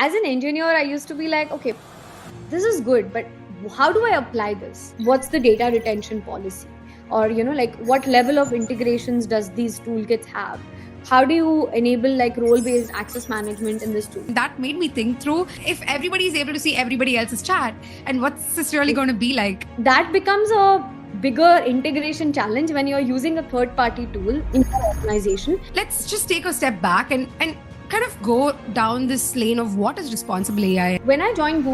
as an engineer, I used to be like, okay, this is good, but how do I apply this? What's the data retention policy? Or, like what level of integrations does these toolkits have? How do you enable like role-based access management in this tool? That made me think through if everybody is able to see everybody else's chat and what's this really going to be like. That becomes a bigger integration challenge when you're using a third-party tool in your organization. Let's just take a step back and kind of go down this lane of what is responsible AI. When I joined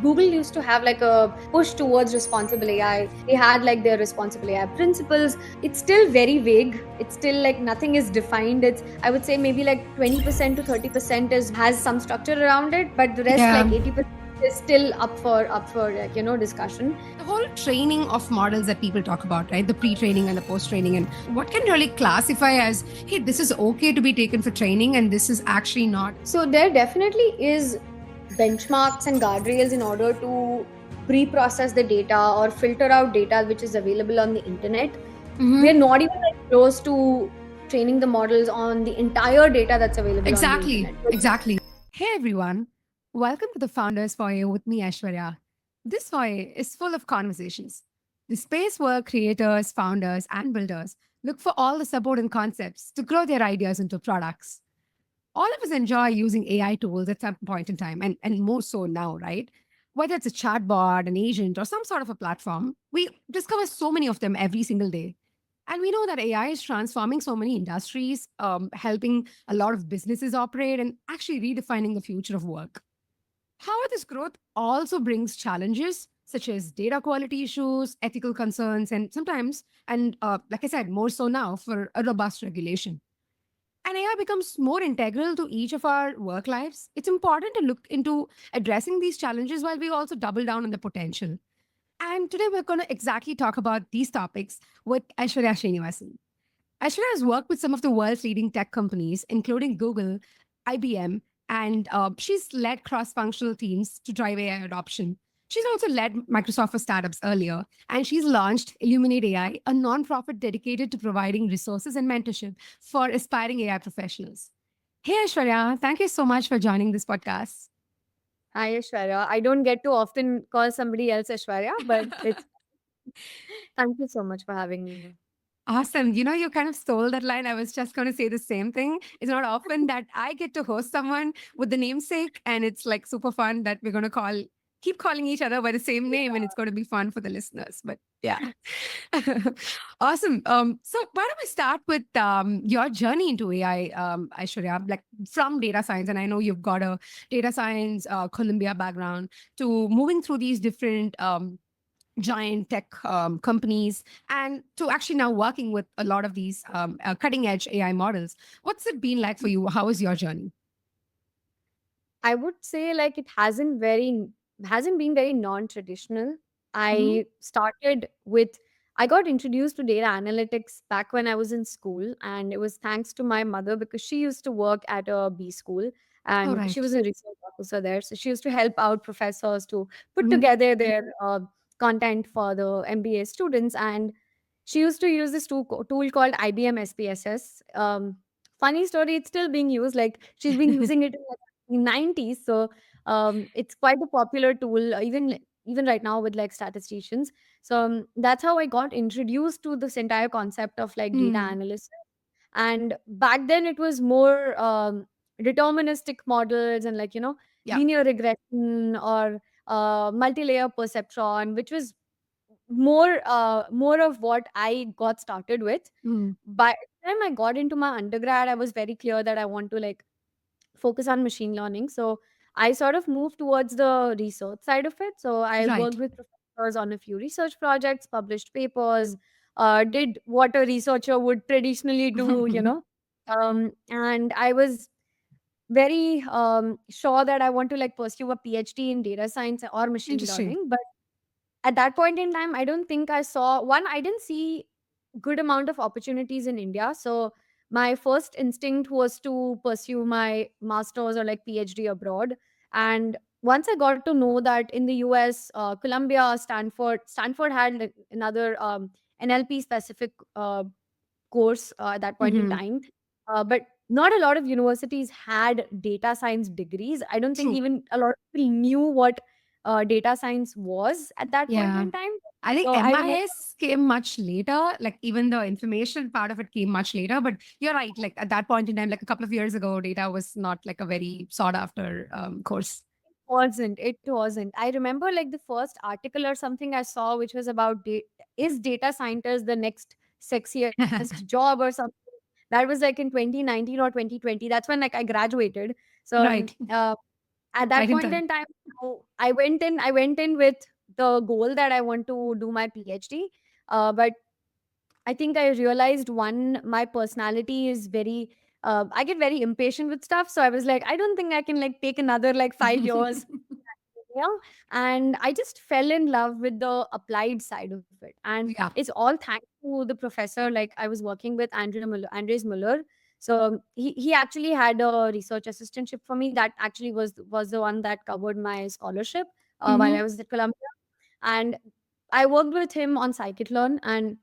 Google used to have like a push towards responsible AI. They had like their responsible AI principles. It's still very vague. It's still like nothing is defined. It's, I would say, maybe like 20% to 30% has some structure around it, but the rest, like 80%, is still up for like, discussion. The whole training of models that people talk about, right? The pre-training and the post-training, and what can really classify as, hey, this is okay to be taken for training and this is actually not. So there definitely is benchmarks and guardrails in order to pre-process the data or filter out data which is available on the internet. We're not even like close to training the models on the entire data that's available on the internet. Exactly. Hey everyone, welcome to the Founders Foyer with me, Aishwarya. This foyer is full of conversations. The space where creators, founders, and builders look for all the support and concepts to grow their ideas into products. All of us enjoy using AI tools at some point in time, and more so now, right? Whether it's a chatbot, an agent, or some sort of a platform, we discover so many of them every single day. And we know that AI is transforming so many industries, helping a lot of businesses operate, and actually redefining the future of work. However, this growth also brings challenges such as data quality issues, ethical concerns, and sometimes, like I said, more so now for a robust regulation. And AI becomes more integral to each of our work lives. It's important to look into addressing these challenges while we also double down on the potential. And today we're going to exactly talk about these topics with Aishwarya Srinivasan. Aishwarya has worked with some of the world's leading tech companies, including Google, IBM, and she's led cross functional teams to drive AI adoption. She's also led Microsoft for startups earlier, and she's launched Illuminate AI, a nonprofit dedicated to providing resources and mentorship for aspiring AI professionals. Hey, Aishwarya, thank you so much for joining this podcast. Hi, Aishwarya. I don't get to often call somebody else Aishwarya, but it's thank you so much for having me here. Awesome. You know, you kind of stole that line. I was just going to say the same thing. It's not often that I get to host someone with the namesake, and it's like super fun that we're going to keep calling each other by the same name, and it's going to be fun for the listeners. But yeah. Awesome. So why don't we start with your journey into AI, Aishwarya, like from data science? And I know you've got a data science Columbia background to moving through these different giant tech companies and to actually now working with a lot of these cutting edge AI models. What's it been like for you? How is your journey? I would say like it hasn't been very non-traditional. I started with I got introduced to data analytics back when I was in school, and it was thanks to my mother because she used to work at a B school All and she right. was a research officer there. So she used to help out professors to put Mhm. together their content for the MBA students. And she used to use this tool called IBM SPSS. Funny story, it's still being used. Like she's been using it in like 90s. So it's quite a popular tool, even right now with like statisticians. So that's how I got introduced to this entire concept of like data Mm. analysis. And back then it was more deterministic models and like Yeah. linear regression or multi-layer perceptron, which was more of what I got started with. Mm. By the time I got into my undergrad, I was very clear that I want to like focus on machine learning. So I sort of moved towards the research side of it. So I Right. worked with professors on a few research projects, published papers, did what a researcher would traditionally do, and I was very sure that I want to like pursue a PhD in data science or machine Interesting. learning. But at that point in time, I don't think I didn't see good amount of opportunities in India. So my first instinct was to pursue my master's or like PhD abroad. And once I got to know that in the US, Columbia, Stanford had another NLP specific course at that point in Mhm. time. But not a lot of universities had data science degrees. I don't think True. even a lot of people knew what data science was at that point Yeah. in time. I think So I remember, MIS came much later. Like even the information part of it came much later. But you're right. Like at that point in time, like a couple of years ago, data was not like a very sought after course. it wasn't. I remember like the first article or something I saw, which was about is data scientist the next sexiest job or something. That was like in 2019 or 2020. That's when like I graduated. So Right. at Right that in point time. in time, I went in with the goal that I want to do my PhD. But I think I realized one, my personality is very, I get very impatient with stuff. So I was like, I don't think I can like take another like 5 years. Yeah. And I just fell in love with the applied side of it. And Yeah. it's all thanks to the professor. Like I was working with Andres Muller. So he actually had a research assistantship for me. That actually was the one that covered my scholarship while Hmm. I was at Columbia. And I worked with him on scikit-learn, and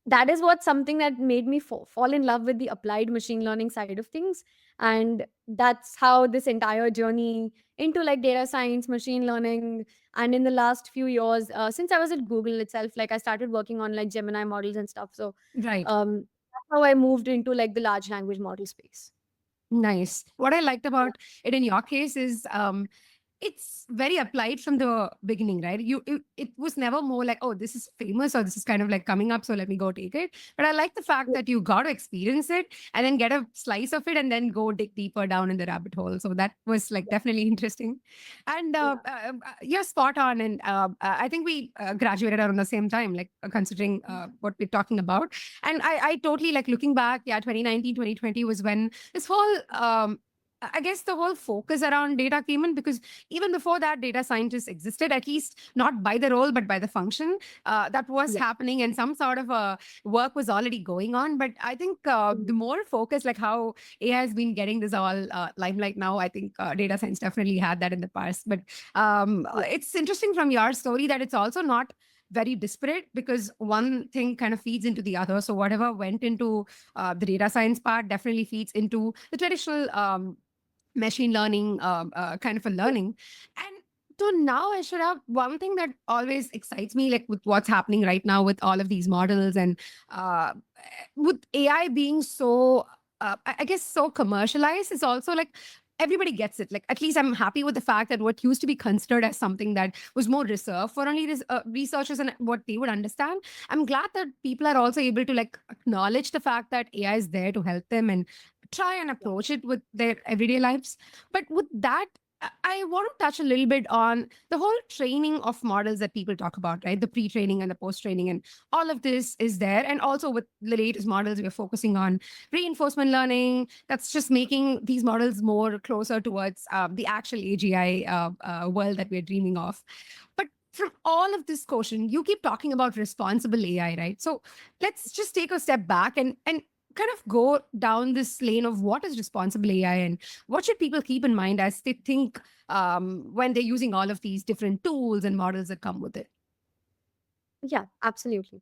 that is what something that made me fall in love with the applied machine learning side of things. And that's how this entire journey into like data science, machine learning, and in the last few years, since I was at Google itself, like I started working on like Gemini models and stuff. So Right. that's how I moved into like the large language model space. Nice. What I liked about it in your case is it's very applied from the beginning, right? It was never more like, oh, this is famous or this is kind of like coming up, so let me go take it. But I like the fact Yeah. that you got to experience it and then get a slice of it and then go dig deeper down in the rabbit hole. So that was like definitely interesting. And Yeah. you're spot on. And I think we graduated around the same time, like considering what we're talking about. And I totally like looking back, yeah, 2019, 2020 was when this whole I guess the whole focus around data came in because even before that, data scientists existed, at least not by the role, but by the function. That was Yeah. happening and some sort of work was already going on. But I think Mhm. the more focus, like how AI has been getting this all limelight now, I think data science definitely had that in the past. But Yeah. it's interesting from your story that it's also not very disparate because one thing kind of feeds into the other. So whatever went into the data science part definitely feeds into the traditional machine learning kind of a Yeah. learning. And so now I should have one thing that always excites me, like with what's happening right now with all of these models and uh, with AI being so, I guess, so commercialized, it's also like everybody gets it. Like, at least I'm happy with the fact that what used to be considered as something that was more reserved for only researchers and what they would understand. I'm glad that people are also able to like acknowledge the fact that AI is there to help them and try and Yeah. approach it with their everyday lives. But with that, I want to touch a little bit on the whole training of models that people talk about, right? The pre training and the post training, and all of this is there. And also with the latest models, we're focusing on reinforcement learning. That's just making these models more closer towards the actual AGI world that we're dreaming of. But from all of this quotient, you keep talking about responsible AI, right? So let's just take a step back and kind of go down this lane of what is responsible AI and what should people keep in mind as they think when they're using all of these different tools and models that come with it. Yeah, absolutely.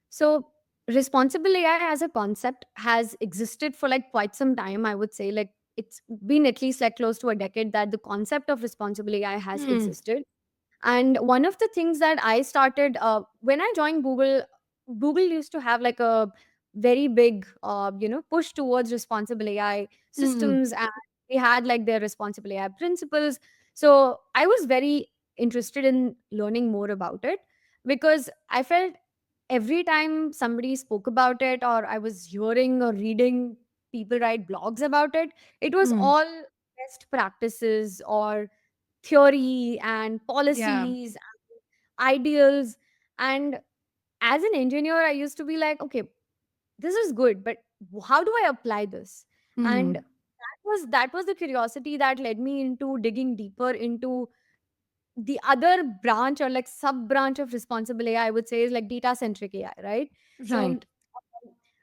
So, responsible AI as a concept has existed for like quite some time, I would say. Like, it's been at least like close to a decade that the concept of responsible AI has Hmm. existed. And one of the things that I started when I joined Google, Google used to have like a very big, push towards responsible AI Hmm. systems, and they had like their responsible AI principles. So I was very interested in learning more about it because I felt every time somebody spoke about it, or I was hearing or reading people write blogs about it, it was Hmm. all best practices or theory and Yeah. policies, ideals. And as an engineer, I used to be like, okay, this is good, but how do I apply this? And Hmm. that was the curiosity that led me into digging deeper into the other branch or like sub branch of responsible AI, I would say, is like data centric AI, right? So Right.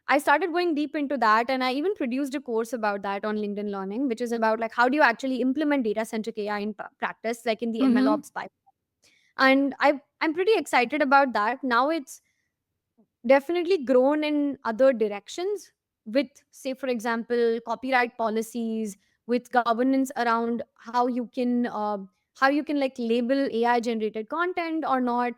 I started going deep into that, and I even produced a course about that on LinkedIn Learning, which is about like how do you actually implement data centric AI in practice, like in the ML Mm-hmm. ops pipe. And I'm pretty excited about that. Now it's definitely grown in other directions. with, say, for example, copyright policies, with governance around how you can like label AI generated content or not.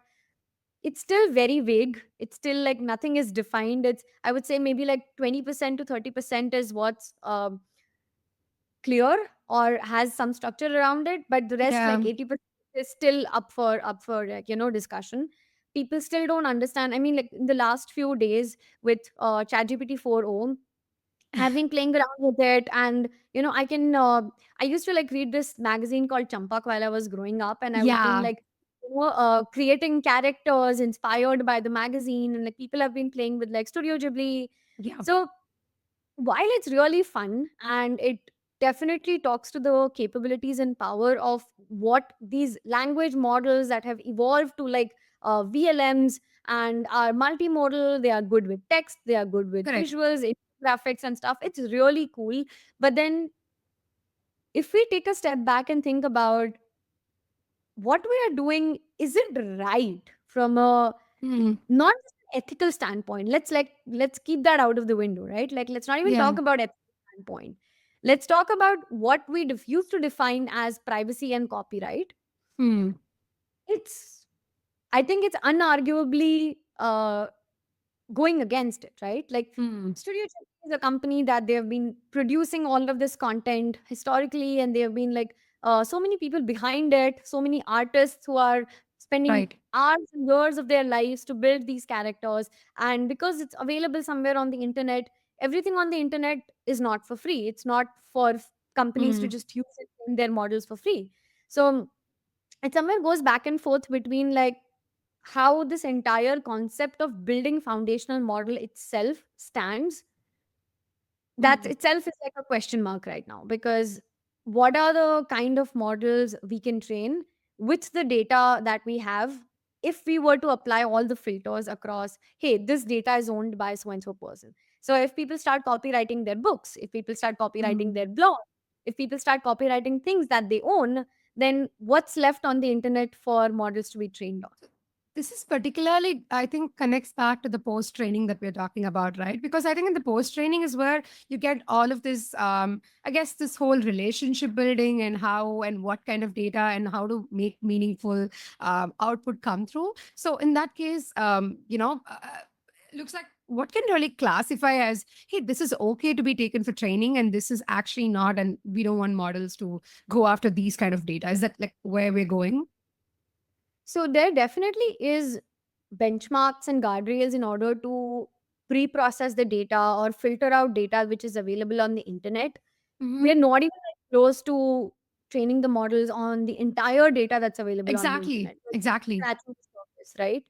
It's still very vague. It's still like nothing is defined. It's, I would say, maybe like 20% to 30% is what's clear or has some structure around it, but the rest, Yeah. like 80%, is still up for like, discussion. People still don't understand. I mean, like in the last few days with ChatGPT 4o, I've been playing around with it, and I used to like read this magazine called Champak while I was growing up, and I've been Yeah. like creating characters inspired by the magazine, and like people have been playing with like Studio Ghibli. Yeah. So while it's really fun and it definitely talks to the capabilities and power of what these language models that have evolved to like VLMs and are multimodal, they are good with text, they are good with Correct. visuals, graphics and stuff. It's really cool. But then if we take a step back and think about what we are doing, is it right from a Mm. not just an ethical standpoint? Let's keep that out of the window, right? Like let's not even Yeah. talk about ethical standpoint. Let's talk about what we used to define as privacy and copyright. Mm. It's, I think it's unarguably going against it, right? Like Mm. Studio Ghibli is a company that they have been producing all of this content historically, and they have been like so many people behind it, so many artists who are spending Right. hours and years of their lives to build these characters. And because it's available somewhere on the internet, everything on the internet is not for free. It's not for companies to Mm. just use it in their models for free. So it somewhere goes back and forth between like how this entire concept of building foundational model itself stands. That Mm. itself is like a question mark right now, because what are the kind of models we can train with the data that we have if we were to apply all the filters across, hey, this data is owned by so and so person. So if people start copywriting their books, if people start copywriting Mm. their blog, if people start copywriting things that they own, then what's left on the internet for models to be trained on? This is particularly, I think, connects back to the post training that we're talking about, right? Because I think in the post training is where you get all of this, I guess, this whole relationship building and how and what kind of data and how to make meaningful output come through. So in that case, looks like what can really classify as, hey, this is okay to be taken for training and this is actually not, and we don't want models to go after these kind of data. Is that like where we're going? So there definitely is benchmarks and guardrails in order to pre-process the data or filter out data which is available on the internet. Hmm. We're not even like close to training the models on the entire data that's available on the Exactly. internet. We're just Exactly. scratching the surface, right?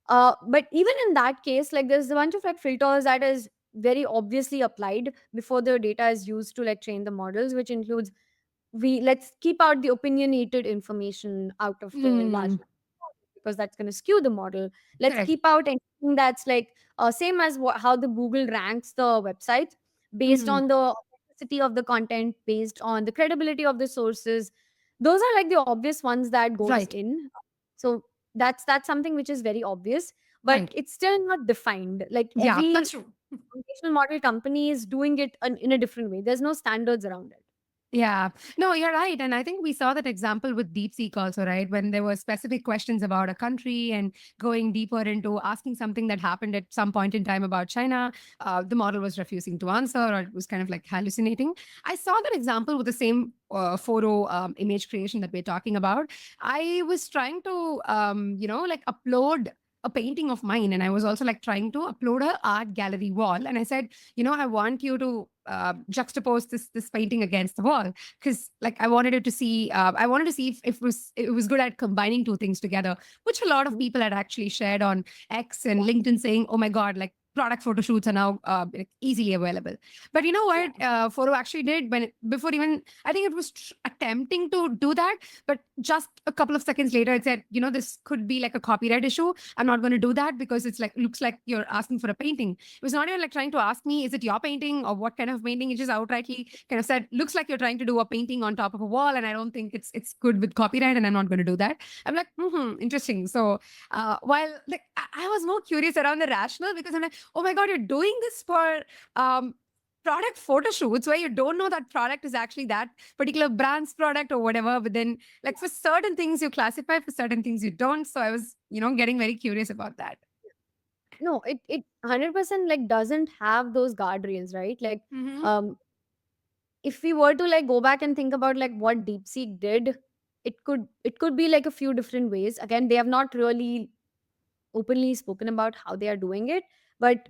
But even in that case, like there's a bunch of like filters that is very obviously applied before the data is used to like train the models, which includes, we let's keep out the opinionated information out of the large Mm, language model because that's going to skew the model. Let's correct. keep out anything that's like same as how the Google ranks the website based Mm, on the authenticity of the content, based on the credibility of the sources. Those are like the obvious ones that goes right. in. So that's something which is very obvious, but Right. it's still not defined. Like Yeah, every that's true. foundational model company is doing it in a different way. There's no standards around it. Yeah. No, you're right. And I think we saw that example with DeepSeek also, right? When there were specific questions about a country and going deeper into asking something that happened at some point in time about China, the model was refusing to answer or it was kind of like hallucinating. I saw that example with the same photo image creation that we're talking about. I was trying to, like upload a painting of mine, and I was also like trying to upload a art gallery wall, and I said, I want you to juxtapose this painting against the wall, because like I wanted it to see, I wanted to see if it was good at combining two things together, which a lot of Mhm. people had actually shared on X and LinkedIn, saying, oh my god, like product photo shoots are now like easily available. But you know Yeah. what photo actually did before even I think it was attempting to do that, but just a couple of seconds later it said, this could be like a copyright issue. I'm not going to do that because it's like looks like you're asking for a painting. It was not even like trying to ask me, is it your painting or what kind of painting? It just outrightly kind of said, looks like you're trying to do a painting on top of a wall, and I don't think it's good with copyright, and I'm not going to do that. I'm like, interesting. So while like I was more curious around the rationale, because I'm like, oh my god, you're doing this for product photo shoots where you don't know that product is actually that particular brand's product or whatever. But then, like for certain things, you classify, for certain things, you don't. So I was, getting very curious about that. No, it 100% like doesn't have those guardrails, right? Like, Mm-hmm. um, if we were to like go back and think about like what DeepSeek did, it could be like a few different ways. Again, they have not really openly spoken about how they are doing it, but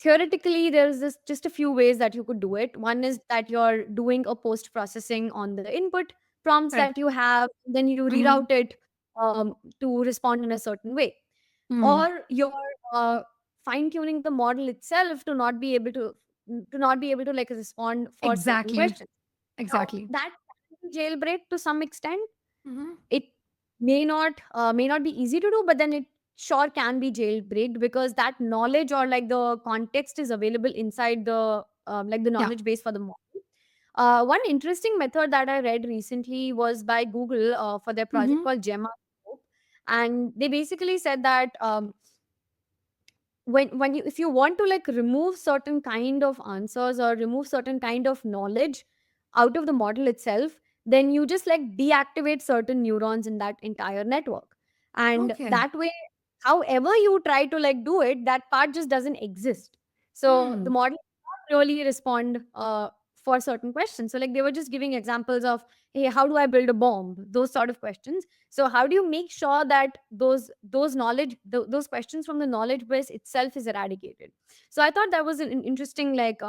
theoretically there's this just a few ways that you could do it. One is that you're doing a post processing on the input prompts Correct. that you have, then you Mm-hmm. reroute it to respond in a certain way, Mm. or you're uh, fine tuning the model itself to not be able to like respond for certain Exactly. questions. Now Exactly. that can be jailbreak to some extent. Mm-hmm. It may not be easy to do, but then it sure can be jailbreaked because that knowledge or like the context is available inside the like the Yeah. knowledge base for the model. One interesting method that I read recently was by Google for their project Mm-hmm. called Gemma, and they basically said that when you if you want to like remove certain kind of answers or remove certain kind of knowledge out of the model itself, then you just like deactivate certain neurons in that entire network, and Okay. that way however you try to like do it, that part just doesn't exist. So the Mm. model cannot really respond for certain questions. So like they were just giving examples of, hey, how do I build a bomb, those sort of questions. So how do you make sure that those questions from the knowledge base itself is eradicated? So I thought that was an interesting like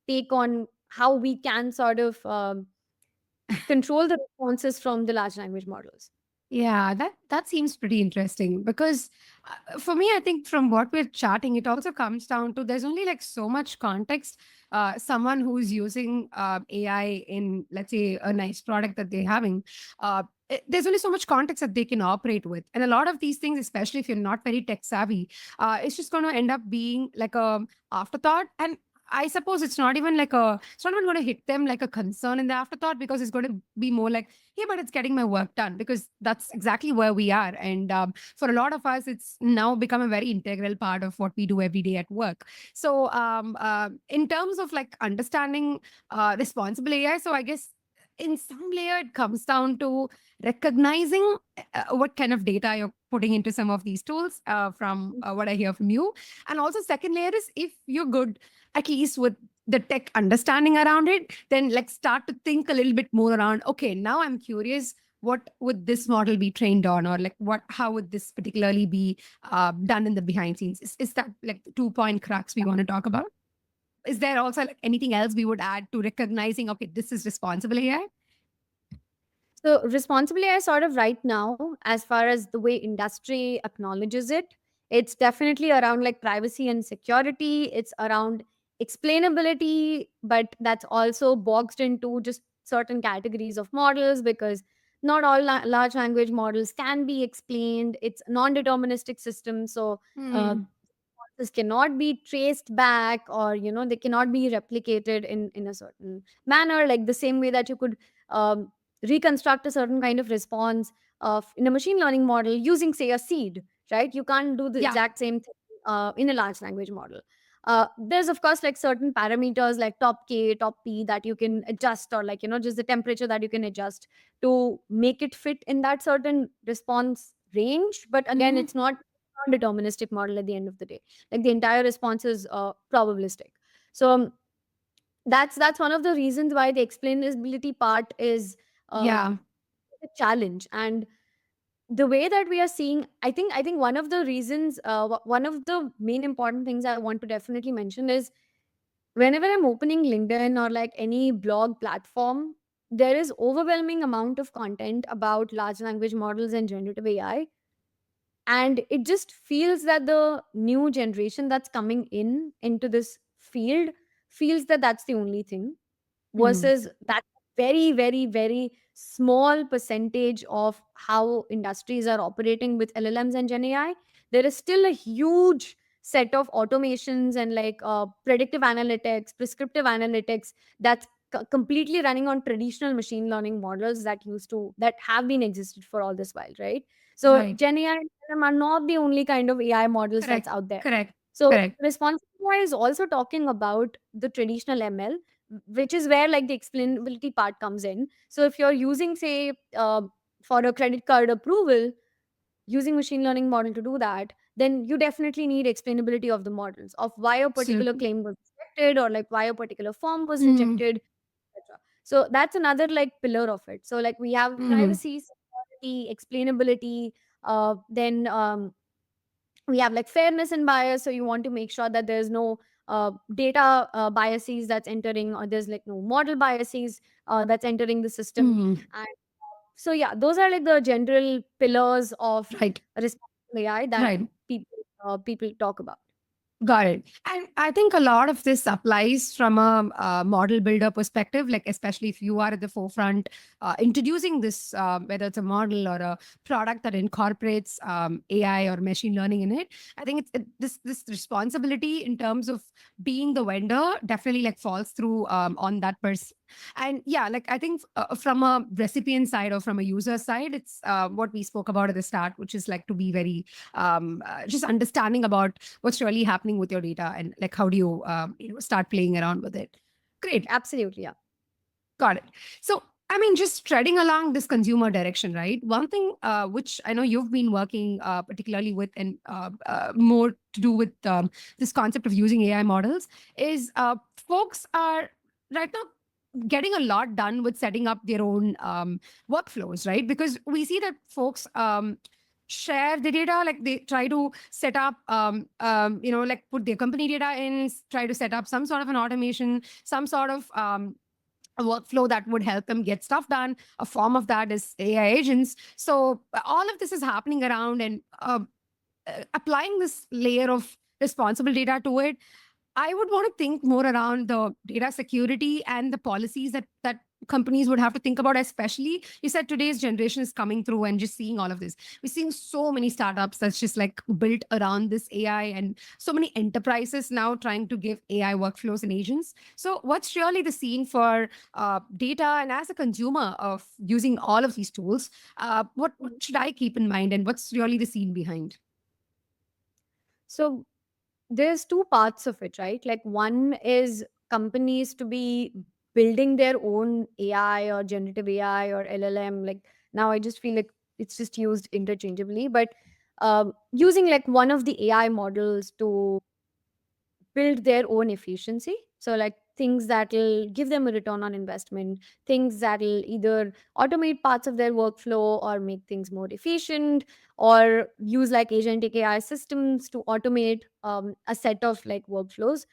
take on how we can sort of control the responses from the large language models. Yeah, that seems pretty interesting because for me, I think from what we're chatting, it also comes down to there's only like so much context. Someone who's using AI in, let's say, a nice product that they're having, there's only so much context that they can operate with, and a lot of these things, especially if you're not very tech savvy, it's just going to end up being like a afterthought. And I suppose it's not even going to hit them like a concern in the afterthought because it's going to be more like, yeah, but it's getting my work done because that's exactly where we are. And for a lot of us, it's now become a very integral part of what we do every day at work. So, in terms of like understanding responsible AI, so I guess in some layer it comes down to recognizing what kind of data you're putting into some of these tools from what I hear from you. And also second layer is if you're good at least with the tech understanding around it, then like start to think a little bit more around, okay, now I'm curious, what would this model be trained on, or like how would this particularly be done in the behind scenes? Is that like the 2 point crux we want to talk about? Is there also like anything else we would add to recognizing, okay, this is responsible AI? So responsibly, I sort of right now, as far as the way industry acknowledges it, it's definitely around like privacy and security. It's around explainability, but that's also boxed into just certain categories of models because not all large language models can be explained. It's non-deterministic system, so uh, Hmm. this cannot be traced back, or they cannot be replicated in a certain manner, like the same way that you could um, reconstruct a certain kind of response of in a machine learning model using say a seed, right? You can't do the Yeah. exact same thing in a large language model. There's of course like certain parameters like top k, top p that you can adjust, or like just the temperature that you can adjust to make it fit in that certain response range. But again, Hmm. it's not non-deterministic model at the end of the day. Like the entire response is probabilistic. So that's one of the reasons why the explainability part is Yeah. a challenge. And the way that we are seeing, I think one of the reasons, one of the main important things I want to definitely mention is whenever I'm opening LinkedIn or like any blog platform, there is overwhelming amount of content about large language models and generative AI, and it just feels that the new generation that's coming into this field feels that that's the only thing, Hmm. versus that very very very small percentage of how industries are operating with LLMs and Gen AI. There is still a huge set of automations and like predictive analytics, prescriptive analytics that's completely running on traditional machine learning models that have been existed for all this while, right? So Right. Gen AI and LLM are not the only kind of AI models that's Correct. out there. Correct. So Correct. AI is also talking about the traditional ML, which is where like the explainability part comes in. So if you're using, say, for a credit card approval, using machine learning model to do that, then you definitely need explainability of the models of why a particular Absolutely. claim was rejected, or like why a particular form was Mm, rejected, etc. So that's another like pillar of it. So like we have mm, privacy, security, explainability, then we have like fairness and bias. So you want to make sure that there's no data biases that's entering, or there's like no model biases that's entering the system. mm. And so yeah, those are like the general pillars of Right. responsible AI that Right. people talk about. Got it. And I think a lot of this applies from a model builder perspective, like especially if you are at the forefront introducing this, whether it's a model or a product that incorporates AI or machine learning in it. I think this responsibility in terms of being the vendor definitely like falls through on that person. And yeah, like I think from a recipient side or from a user side, it's what we spoke about at the start, which is like to be very just understanding about what's really happening with your data and like how do you start playing around with it. Great. Absolutely, yeah. Got it. So I mean, just treading along this consumer direction, right? One thing which I know you've been working particularly with and more to do with this concept of using AI models is folks are right now getting a lot done with setting up their own workflows, right? Because we see that folks share the data, like they try to set up, like put their company data in, try to set up some sort of an automation, some sort of a workflow that would help them get stuff done. A form of that is AI agents. So all of this is happening around and applying this layer of responsible data to it. I would want to think more around the data security and the policies that companies would have to think about, especially you said today's generation is coming through and just seeing all of this. We're seeing so many startups that's just like built around this AI and so many enterprises now trying to give AI workflows and agents. So what's really the scene for data and as a consumer of using all of these tools, what should I keep in mind and what's really the scene behind? So there's two parts of it, right? Like one is companies to be building their own AI or generative AI or LLM. Like now I just feel like it's just used interchangeably, but using like one of the AI models to build their own efficiency. So like things that'll give them a return on investment, things that'll either automate parts of their workflow or make things more efficient, or use like agentic AI systems to automate a set of like workflows.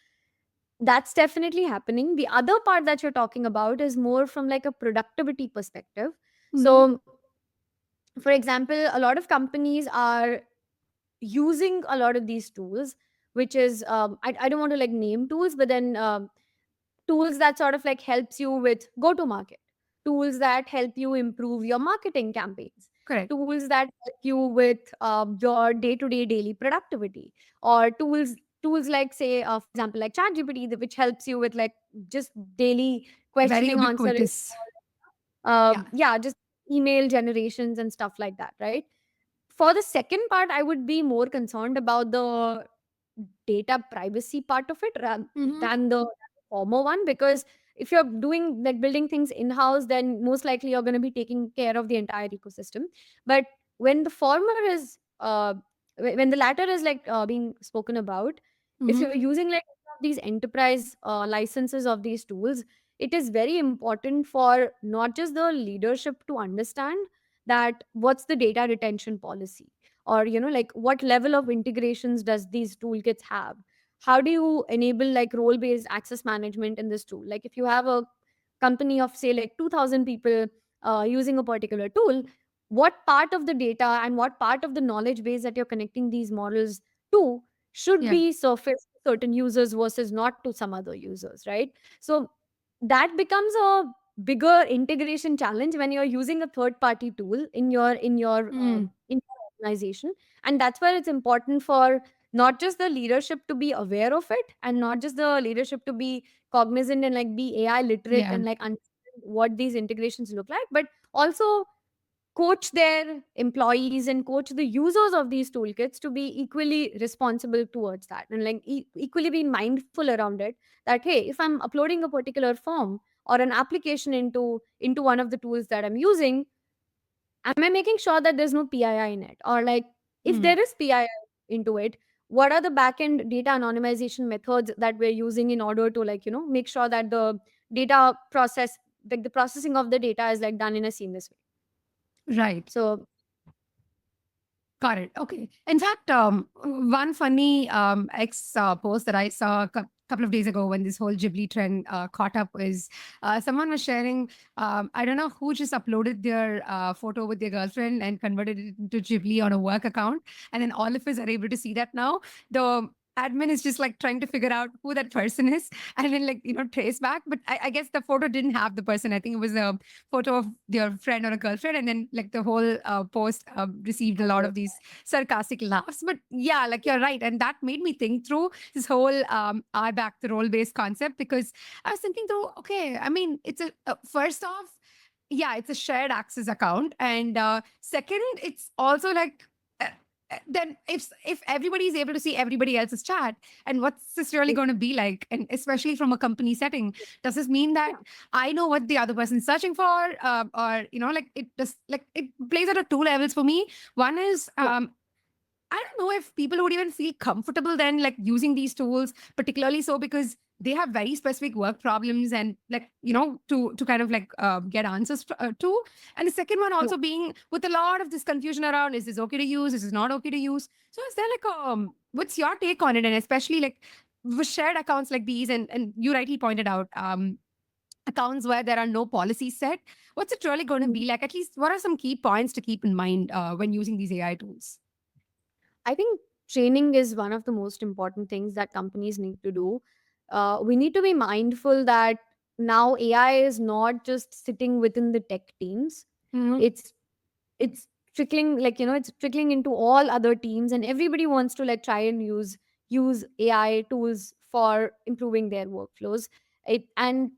That's definitely happening. The other part that you're talking about is more from like a productivity perspective. Mm-hmm. So for example, a lot of companies are using a lot of these tools, which is I don't want to like name tools, but then tools that sort of like helps you with go to market, tools that help you improve your marketing campaigns, Correct. tools that help you with your day to day daily productivity, or tools like, say, for example, like ChatGPT, which helps you with like just daily Very questioning answering, ubiquitous. Yeah. yeah, just email generations and stuff like that, right? For the second part, I would be more concerned about the data privacy part of it Mm-hmm. than the former one, because if you're doing like building things in house, then most likely you're going to be taking care of the entire ecosystem. But when the former is when the latter is like being spoken about, if Mm-hmm. you're using like these enterprise licenses of these tools, it is very important for not just the leadership to understand that what's the data retention policy, or like what level of integrations does these toolkits have. How do you enable like role based access management in this tool? Like if you have a company of, say, like 2000 people using a particular tool, what part of the data and what part of the knowledge base that you're connecting these models to should Yeah. be surfaced to certain users versus not to some other users, right? So that becomes a bigger integration challenge when you're using a third party tool Mm. in your organization. And that's where it's important for not just the leadership to be aware of it, and not just the leadership to be cognizant and like be AI literate Yeah. and like understand what these integrations look like, but also coach their employees and coach the users of these toolkits to be equally responsible towards that, and like equally be mindful around it, that hey, if I'm uploading a particular form or an application into one of the tools that I'm using, am I making sure that there's no PII in it? Or like, if Mm. there is PII into it, what are the backend data anonymization methods that we're using in order to, like, make sure that the data process, like the processing of the data is like done in a seamless way. Right. So Got it. Okay. In fact, one funny X post that I saw a couple of days ago when this whole Ghibli trend caught up is someone was sharing, I don't know who just uploaded their photo with their girlfriend and converted it into Ghibli on a work account. And then all of us are able to see that now. The admin is just like trying to figure out who that person is and then like, trace back. But I guess the photo didn't have the person. I think it was a photo of their friend or a girlfriend, and then like the whole post received a lot of these sarcastic laughs. But yeah, like you're right, and that made me think through this whole I back the role based concept, because I was thinking through, okay, I mean, it's a first off, yeah, it's a shared access account, and second, it's also like uh, then if everybody is able to see everybody else's chat, and what's this really going to be like, and especially from a company setting, does this mean that yeah, I know what the other person's searching for, or like it just like it plays out at two levels for me. One is yeah. I don't know if people would even feel comfortable then like using these tools, particularly so because they have very specific work problems and like, to kind of like get answers to. And the second one Yeah. also being with a lot of this confusion around, is this okay to use? Is this not okay to use? So is there like, what's your take on it? And especially like with shared accounts like these, and you rightly pointed out, accounts where there are no policies set, what's it really going to Mhm. be like? At least what are some key points to keep in mind when using these AI tools? I think training is one of the most important things that companies need to do. We need to be mindful that now AI is not just sitting within the tech teams. Mhm. It's it's trickling, like, it's trickling into all other teams, and everybody wants to like try and use AI tools for improving their workflows. And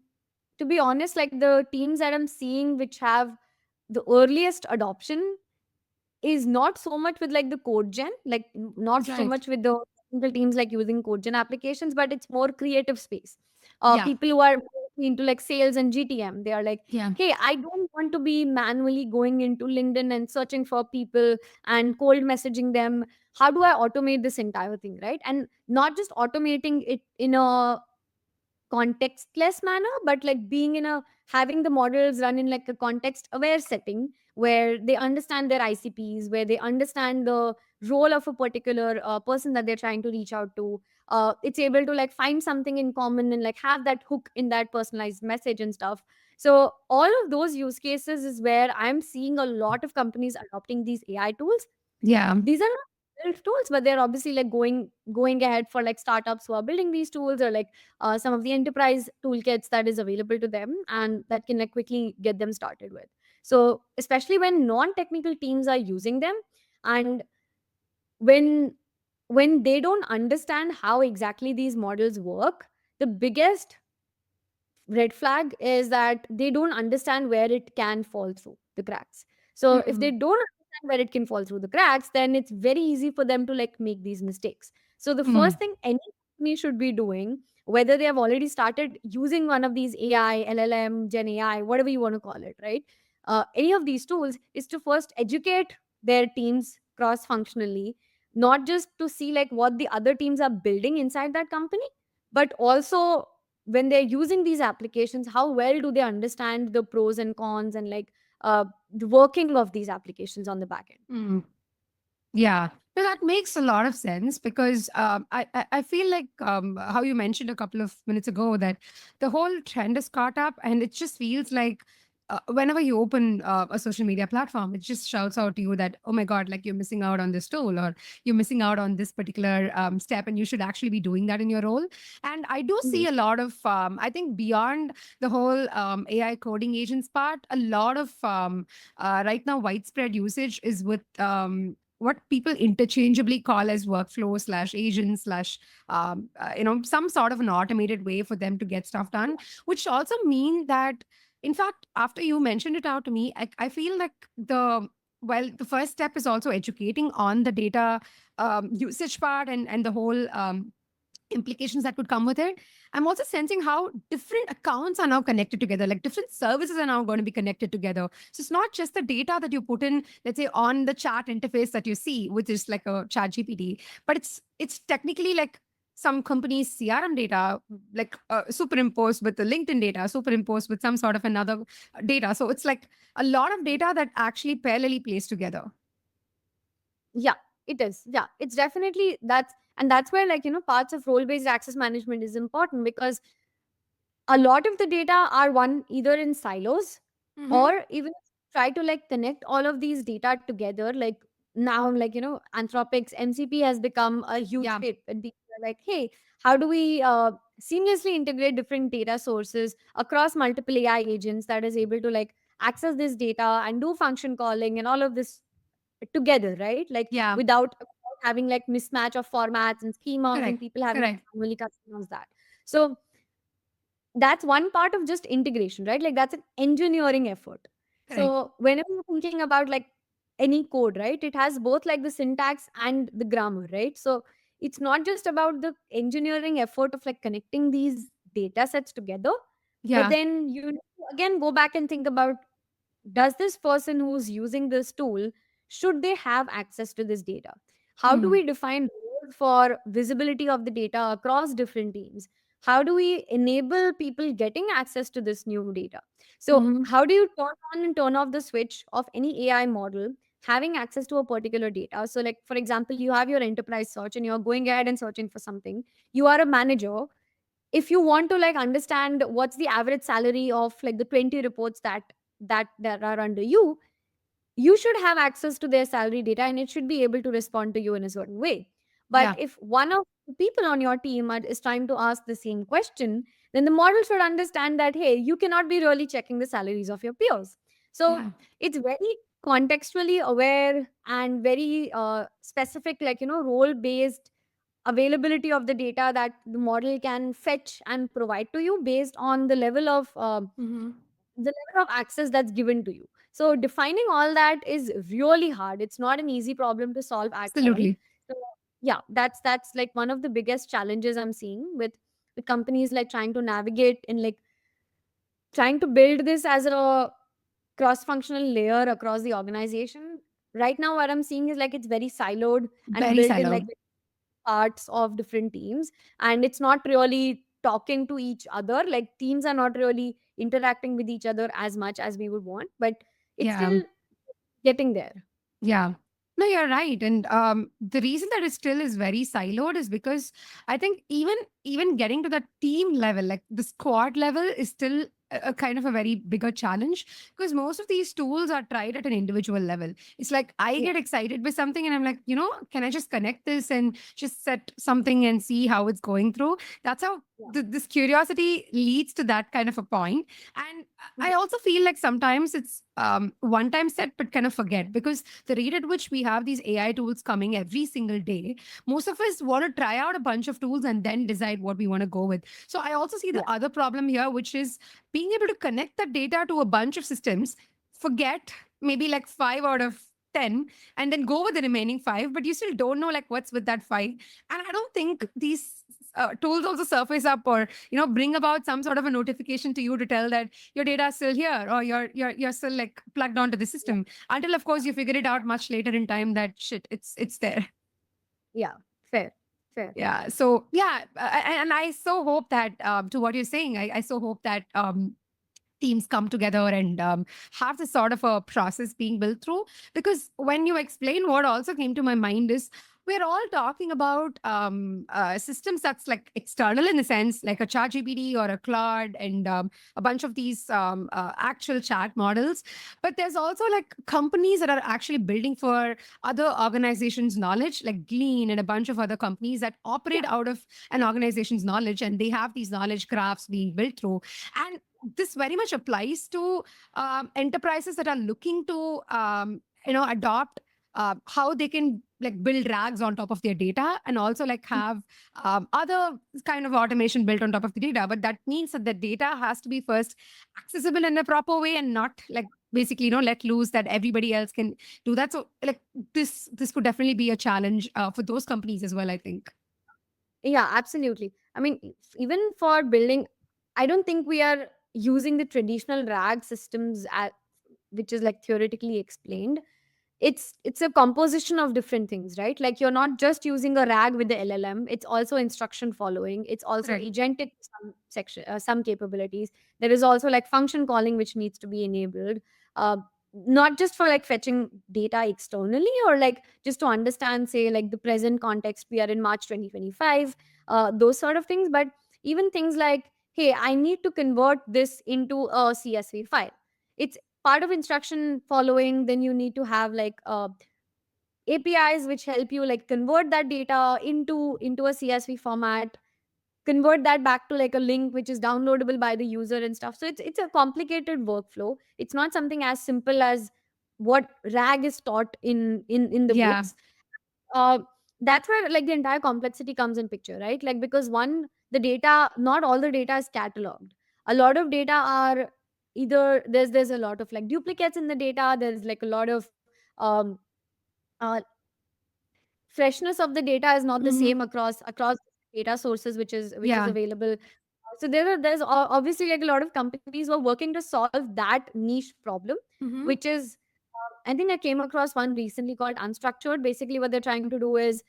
to be honest, like the teams that I'm seeing which have the earliest adoption is not so much with like the code gen, like not so Right. much with the technical teams like using code gen applications, but it's more creative space. Yeah. People who are mostly into like sales and GTM, they are like, Yeah. hey, I don't want to be manually going into LinkedIn and searching for people and cold messaging them. How do I automate this entire thing, right? And not just automating it in a contextless manner, but like being in a having the models run in like a context aware setting where they understand their ICPs, where they understand the role of a particular person that they're trying to reach out to. It's able to like find something in common and like have that hook in that personalized message and stuff. So all of those use cases is where I'm seeing a lot of companies adopting these AI tools. Yeah. These are not built tools, but they're obviously like going ahead for like startups who are building these tools, or like some of the enterprise toolkits that is available to them and that can like quickly get them started with. So especially when non-technical teams are using them, and when when they don't understand how exactly these models work, the biggest red flag is that they don't understand where it can fall through the cracks. So if they Mm. don't understand where it can fall through the cracks, then it's very easy for them to like make these mistakes. So the Mm. first thing any company should be doing, whether they have already started using one of these AI, LLM, Gen AI, whatever you want to call it, right? Any of these tools is to first educate their teams cross functionally, not just to see like what the other teams are building inside that company, but also when they're using these applications, how well do they understand the pros and cons and like the working of these applications on the back end. Mm. Yeah, no, that makes a lot of sense because I feel like how you mentioned a couple of minutes ago that the whole trend is caught up, and it just feels like whenever you open a social media platform, it just shouts out to you that, oh my God, like you're missing out on this tool, or you're missing out on this particular step, and you should actually be doing that in your role. And I do Mhm. see a lot of, I think beyond the whole AI coding agents part, a lot of right now widespread usage is with what people interchangeably call as workflow slash agent slash some sort of an automated way for them to get stuff done, which also mean that In fact, after you mentioned it out to me, I feel like the first step is also educating on the data usage part and the whole implications that could come with it. I'm also sensing how different accounts are now connected together, like different services are now going to be connected together. So it's not just the data that you put in, let's say, on the chat interface that you see, which is like a chat GPT, but it's technically like some companies' CRM data, like superimposed with the LinkedIn data, superimposed with some sort of another data. So it's like a lot of data that actually parallelly plays together. Yeah, it is. Yeah, it's definitely that's where, like, parts of role based access management is important, because a lot of the data are one either in silos, Mm-hmm. or even try to like connect all of these data together. Like now, like, Anthropic's MCP has become a huge Yeah, hit, and people are like, hey, how do we seamlessly integrate different data sources across multiple AI agents that is able to like access this data and do function calling and all of this together, right? Like yeah, without having like mismatch of formats and schemas and correct, people having to correct, manually customize that. So that's one part of just integration, right? Like that's an engineering effort. correct. So whenever you're thinking about like any code, right, it has both like the syntax and the grammar, right? So it's not just about the engineering effort of like connecting these data sets together, but Yeah. then you need to again go back and think about, does this person who's using this tool, should they have access to this data? How do Mm. we define roles for visibility of the data across different teams? How do we enable people getting access to this new data? So Mhm. how do you turn on and turn off the switch of any AI model having access to a particular data? So like, for example, you have your enterprise search and you're going ahead and searching for something. You are a manager. If you want to like understand what's the average salary of like the 20 reports that are under you, you should have access to their salary data and it should be able to respond to you in a certain way. But Yeah, if one of the people on your team is trying to ask the same question, then the model should understand that, hey, you cannot be really checking the salaries of your peers. So yeah. it's very contextually aware and very specific, like, role based availability of the data that the model can fetch and provide to you based on Mhm. the level of access that's given to you. So defining all that is really hard. It's not an easy problem to solve at all. Absolutely. So yeah, that's like one of the biggest challenges I'm seeing with companies like trying to navigate and like trying to build this as a cross functional layer across the organization. Right now what I'm seeing is like it's very siloed and Very built in like siloed. parts of different teams, and it's not really talking to each other. Like teams are not really interacting with each other as much as we would want, but it's Yeah. still getting there. Yeah. No, you're right. And the reason that it still is very siloed is because I think even getting to the team level, like the squad level, is still a kind of a very bigger challenge because most of these tools are tried at an individual level. It's like I Yeah, get excited with something and I'm like, can I just connect this and just set something and see how it's going through? That's how yeah, this curiosity leads to that kind of a point. And I yeah, also feel like sometimes it's one time set, but kind of forget because the rate at which we have these AI tools coming every single day, most of us want to try out a bunch of tools and then decide what we want to go with. So I also see the yeah, other problem here, which is being able to connect that data to a bunch of systems, forget maybe like 5 out of 10, and then go with the remaining five, but you still don't know like what's with that five. And I don't think these tools also surface up or bring about some sort of a notification to you to tell that your data is still here or you're still like plugged onto the yeah, system until of course you figure it out much later in time that shit it's there. yeah. Fair, fair. Yeah, so yeah, and I so hope that to what you're saying, I so hope that teams come together and have this sort of a process being built through. Because when you explain, what also came to my mind is we're all talking about systems that's like external in the sense like a chat gpt or a Claude and a bunch of these actual chat models, but there's also like companies that are actually building for other organizations knowledge like Glean and a bunch of other companies that Yeah, operate out of an organization's knowledge, and they have these knowledge graphs being built through. And this very much applies to enterprises that are looking to adopt how they can like build rags on top of their data and also like have other kind of automation built on top of the data. But that means that the data has to be first accessible in a proper way and not like basically, let loose that everybody else can do that. So like this could definitely be a challenge for those companies as well, I think. Yeah, absolutely. I mean, even for building, I don't think we are using the traditional RAG systems which is like theoretically explained. It's a composition of different things, right? Like you're not just using a RAG with the LLM. It's also instruction following. It's also Correct. agentic some capabilities. There is also like function calling which needs to be enabled. Uh, Not just for like fetching data externally or like just to understand, say, like the present context, we are in March 2025, those sort of things, but even things like, hey, I need to convert this into a CSV file. It's part of instruction following. Then you need to have like APIs which help you like convert that data into a CSV format, convert that back to like a link which is downloadable by the user and stuff. So it's a complicated workflow. It's not something as simple as what RAG is taught in the Yeah. books. uh, that's where like the entire complexity comes in picture, right? Like because one, the data, not all the data is cataloged. A lot of data are either there's a lot of like duplicates in the data. There's like a lot of um, uh, freshness of the data is not the Hmm. same across data sources which is Yeah. available. So obviously like a lot of companies who are working to solve that niche problem, Hmm. which is I think I came across one recently called Unstructured. Basically, what they're trying to do is,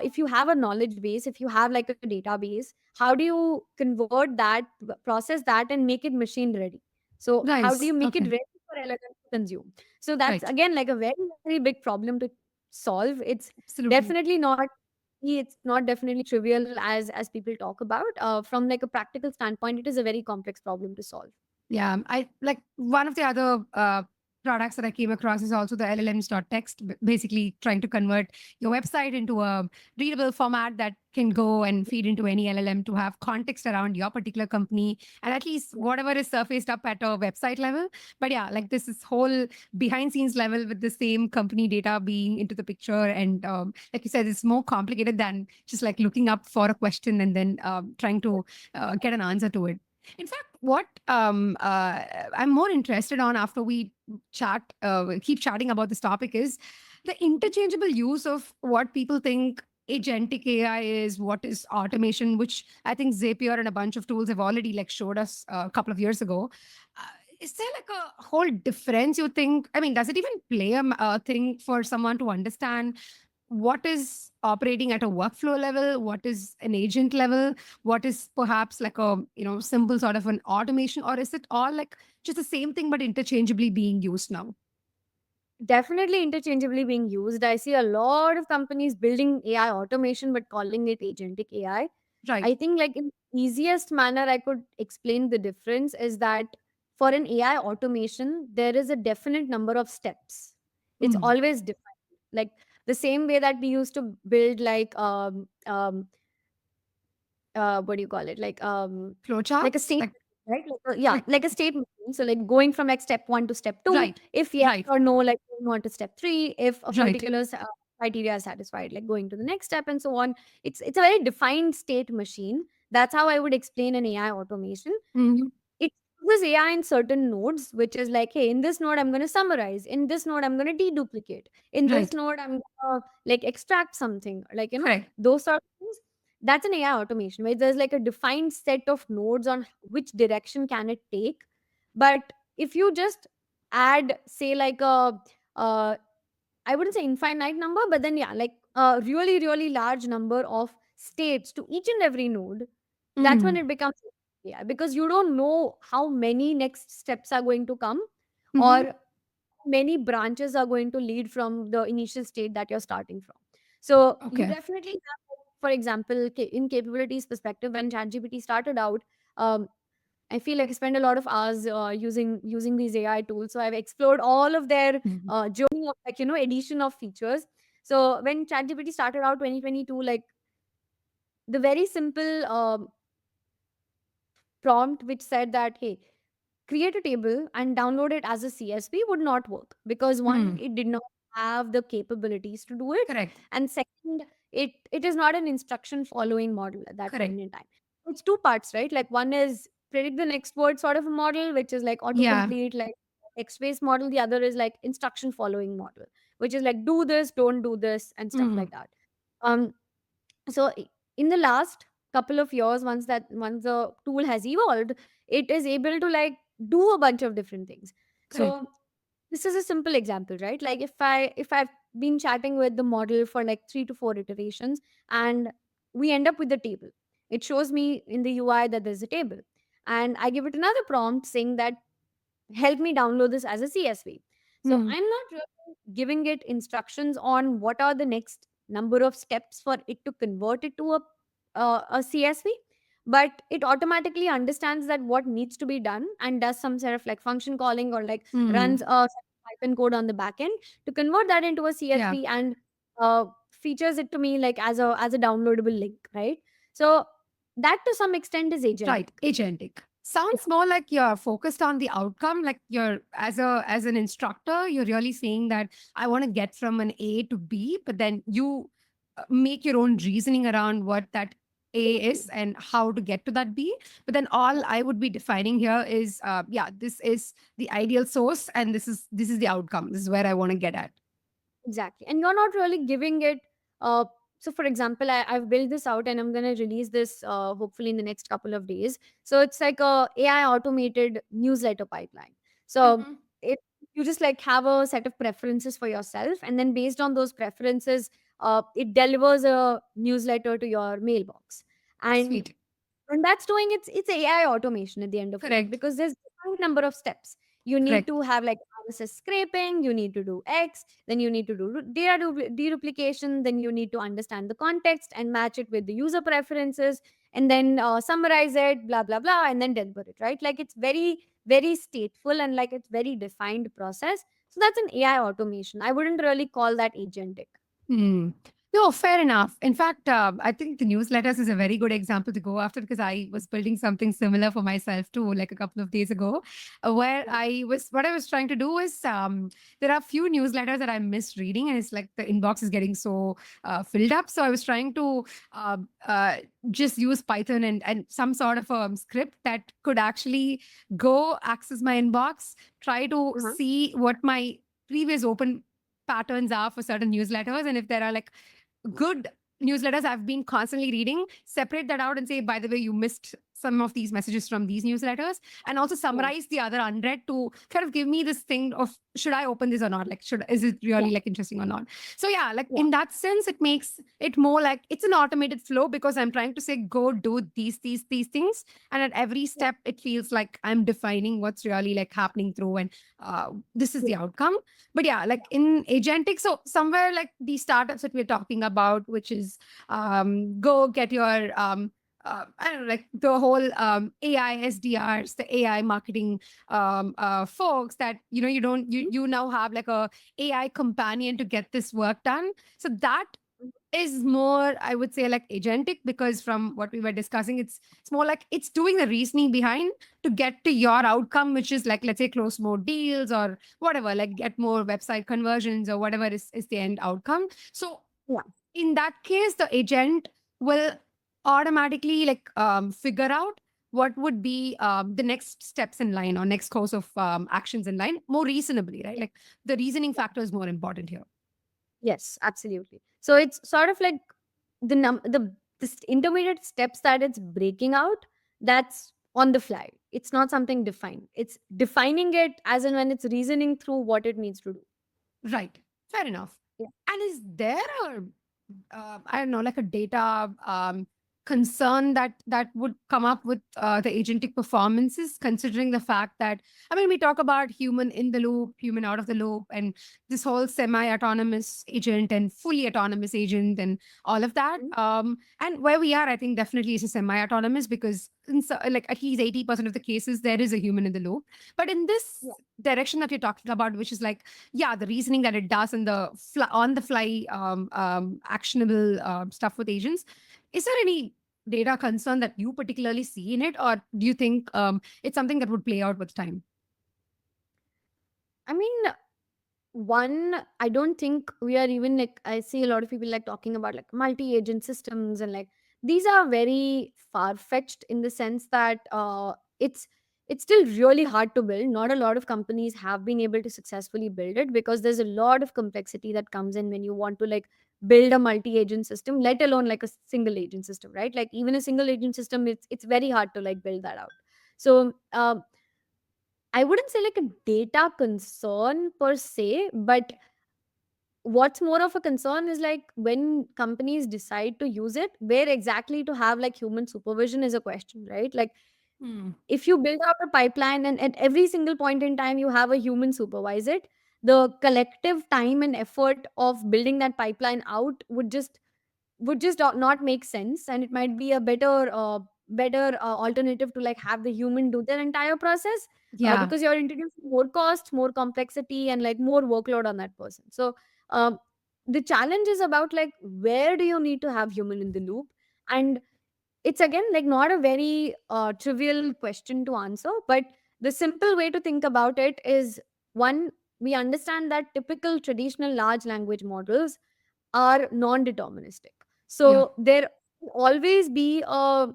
if you have a knowledge base, if you have like a database, how do you convert that, process that, and make it machine ready? So, how do Nice. you make it Okay. ready for LLM to consume? So that's Right. again like a very very big problem to solve. It's Absolutely. definitely not. It's not definitely trivial as people talk about. From like a practical standpoint, it is a very complex problem to solve. Yeah, I like one of the other products that I came across is also the LLMs.text, basically trying to convert your website into a readable format that can go and feed into any LLM to have context around your particular company and at least whatever is surfaced up at a website level. But yeah, like this is whole behind scenes level with the same company data being into the picture. And like you said, it's more complicated than just like looking up for a question and then trying to get an answer to it. In fact, what I'm more interested on after we keep chatting about this topic is the interchangeable use of what people think agentic AI is, what is automation, which I think Zapier and a bunch of tools have already like showed us a couple of years ago. Uh, is there like a whole difference you think? I mean, does it even play a thing for someone to understand what is operating at a workflow level, what is an agent level, what is perhaps like a simple sort of an automation, or is it all like just the same thing but interchangeably being used now? Definitely interchangeably being used. I see a lot of companies building AI automation but calling it agentic AI. I Right. think like in easiest manner I could explain the difference is that for an AI automation, there is a definite number of steps. It's Mm. always defined. Like the same way that we used to build like what do you call it? Like a Flowcharts, state like machine, right? Yeah, right, like a state machine. So like going from like step 1 to step 2, right, if yes right, or no, like going on to step 3, if a right. particular criteria is satisfied, like going to the next step and so on. It's a very defined state machine. That's how I would explain an AI automation. Hmm. It uses AI in certain nodes, which is like, hey, in this node, I'm going to summarize. In this node, I'm going to deduplicate. In this Right. node, I'm going to like extract something, like, Correct. those sort of things. That's an AI automation where there's like a defined set of nodes on which direction can it take. But if you just add, say, like uh, I wouldn't say infinite number, but then yeah, like a really, really large number of states to each and every node, that's when Mm. it becomes AI because you don't know how many next steps are going to come Hmm. or many branches are going to lead from the initial state that you're starting from. So you Okay. definitely have, for example, in capabilities perspective, when ChatGPT started out, um, I feel like I spend a lot of hours using these AI tools. So I've explored all of their Mhm. journey of like addition of features. So when ChatGPT started out 2022, like the very simple prompt which said that, hey, create a table and download it as a CSV would not work, because one, Hmm. it did not have the capabilities to do it, Correct. and second, it is not an instruction following model at that point Correct. in time. It's two parts, right? Like one is predict the next word sort of a model, which is like Yeah. autocomplete, like text-based model. The other is like instruction following model, which is like do this, don't do this, and stuff Hmm. like that. Um, in the last couple of years, once the tool has evolved, it is able to like do a bunch of different things. Correct. So this is a simple example, right? Like if I've been chatting with the model for like 3 to 4 iterations, and we end up with the table, it shows me in the UI that there's a table, and I give it another prompt saying that help me download this as a CSV. So Hmm. I'm not really giving it instructions on what are the next number of steps for it to convert it to a CSV, but it automatically understands that what needs to be done and does some sort of like function calling, or like Hmm. runs a Python code on the back end to convert that into a Yeah. CSV, and features it to me like as a downloadable link, right? So that to some extent is Right. agentic. Agentic. Sounds more like you're focused on the outcome. Like you're as an instructor, you're really saying that I want to get from an A to B, but then you make your own reasoning around what that A is and how to get to that B. But then all I would be defining here is, yeah, this is the ideal source, and this is the outcome. This is where I want to get at. Exactly. And you're not really giving it uh so for example, I've built this out and I'm gonna release this hopefully in the next couple of days. So it's like a AI automated newsletter pipeline. So Hmm. it you just like have a set of preferences for yourself, and then based on those preferences, it delivers a newsletter to your mailbox. And Sweet. that's doing it's AI automation at the end of it, Correct. because there's different number of steps. You need Correct. to have like RSS scraping, you need to do X, then you need to do deduplication, then you need to understand the context and match it with the user preferences, and then summarize it, blah blah blah, and then deliver it, right? Like it's very very stateful, and like it's very defined process. So that's an AI automation. I wouldn't really call that agentic. Hmm. No, fair enough. In fact, I think the newsletters is a very good example to go after because I was building something similar for myself too, like a couple of days ago, where what I was trying to do is, there are a few newsletters that I miss reading, and it's like the inbox is getting so filled up. So I was trying to uh, uh, just use Python and some sort of a script that could actually go access my inbox, try to Uh-huh. see what my previous open patterns are for certain newsletters. And if there are like good newsletters I've been constantly reading, separate that out and say, by the way, you missed some of these messages from these newsletters, and also Yeah. summarize the other unread to kind of give me this thing of should I open this or not? Like, is it Yeah. really like interesting or not? So yeah, like Yeah. in that sense, it makes it more like it's an automated flow because I'm trying to say, go do these things. And at every Yeah. step, it feels like I'm defining what's really like happening through and this is Yeah. the outcome. But yeah, like in agentic, so somewhere like the startups that we're talking about, which is go get your I don't know, like the whole AI SDRs, the AI marketing folks that you don't Mhm. you now have like a AI companion to get this work done. So that is more, I would say, like agentic because from what we were discussing, it's more like it's doing the reasoning behind to get to your outcome, which is like let's say close more deals or whatever, like get more website conversions or whatever is the end outcome. So Yeah. in that case, the agent will automatically like figure out what would be the next steps in line or next course of actions in line more reasonably, right? Like the reasoning factor is more important here. Yes, absolutely. So it's sort of like the intermediate steps that it's breaking out, that's on the fly. It's not something defined. It's defining it as and when it's reasoning through what it needs to do. Right. Fair enough. Yeah. And is there a I don't know, like a data concern that would come up with the agentic performances, considering the fact that I mean, we talk about human in the loop, human out of the loop, and this whole semi-autonomous agent and fully autonomous agent and all of that. Mhm. And where we are, I think definitely is a semi-autonomous because in like at least 80% of the cases there is a human in the loop. But in this Yeah. direction that you're talking about, which is like yeah, the reasoning that it does and the on the fly actionable stuff with agents. Is there any? data concern that you particularly see in it, or do you think it's something that would play out with time? I mean, one, I don't think we are even like, I see a lot of people like talking about like multi-agent systems, and like these are very far-fetched in the sense that it's still really hard to build. Not a lot of companies have been able to successfully build it, because there's a lot of complexity that comes in when you want to like build a multi-agent system, let alone like a single agent system, right? Like even a single agent system, it's very hard to like build that out. So I wouldn't say like a data concern per se, but what's more of a concern is like when companies decide to use it, where exactly to have like human supervision is a question, right? Like Hmm. if you build out a pipeline and at every single point in time you have a human supervise it, the collective time and effort of building that pipeline out would just not make sense, and it might be a better alternative to like have the human do their entire process, Yeah. because you're introducing more cost, more complexity, and like more workload on that person. So um, the challenge is about like where do you need to have human in the loop, and it's again like not a very trivial question to answer, but the simple way to think about it is, one, we understand that typical traditional large language models are non-deterministic. Yeah. So there will always be a,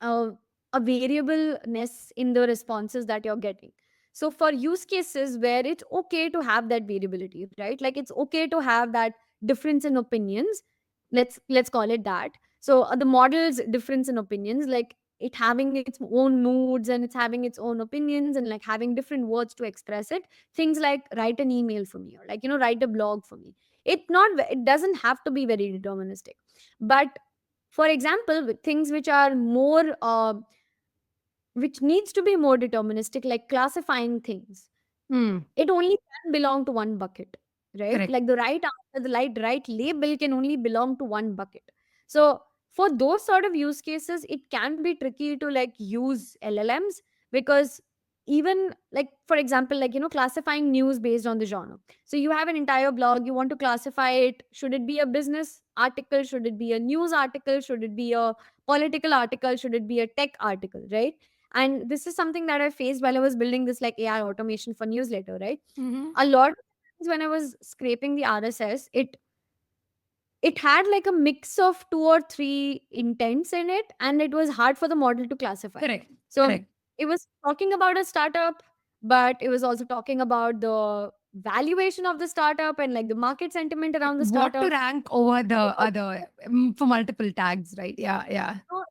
a variableness in the responses that you're getting. So for use cases where it's okay to have that variability, right? Like it's okay to have that difference in opinions. Let's call it that. So the model's difference in opinions, like it having its own moods and it's having its own opinions and like having different words to express it. Things like write an email for me, or like write a blog for me. It doesn't have to be very deterministic, but for example, with things which are more which needs to be more deterministic, like classifying things, Hmm. it only can belong to one bucket, right? Correct. Like the right answer, the right label can only belong to one bucket. So for those sort of use cases, it can be tricky to like use LLMs, because even like for example, like classifying news based on the genre. So you have an entire blog, you want to classify it. Should it be a business article? Should it be a news article? Should it be a political article? Should it be a tech article, right? And this is something that I faced while I was building this like AI automation for newsletter, right? Hmm. A lot of times when I was scraping the RSS, it had like a mix of two or three intents in it, and it was hard for the model to classify. Correct. So Correct. it was talking about a startup, but it was also talking about the valuation of the startup and like the market sentiment around the What to startup. rank over the other for multiple tags, right? Yeah. Yeah. So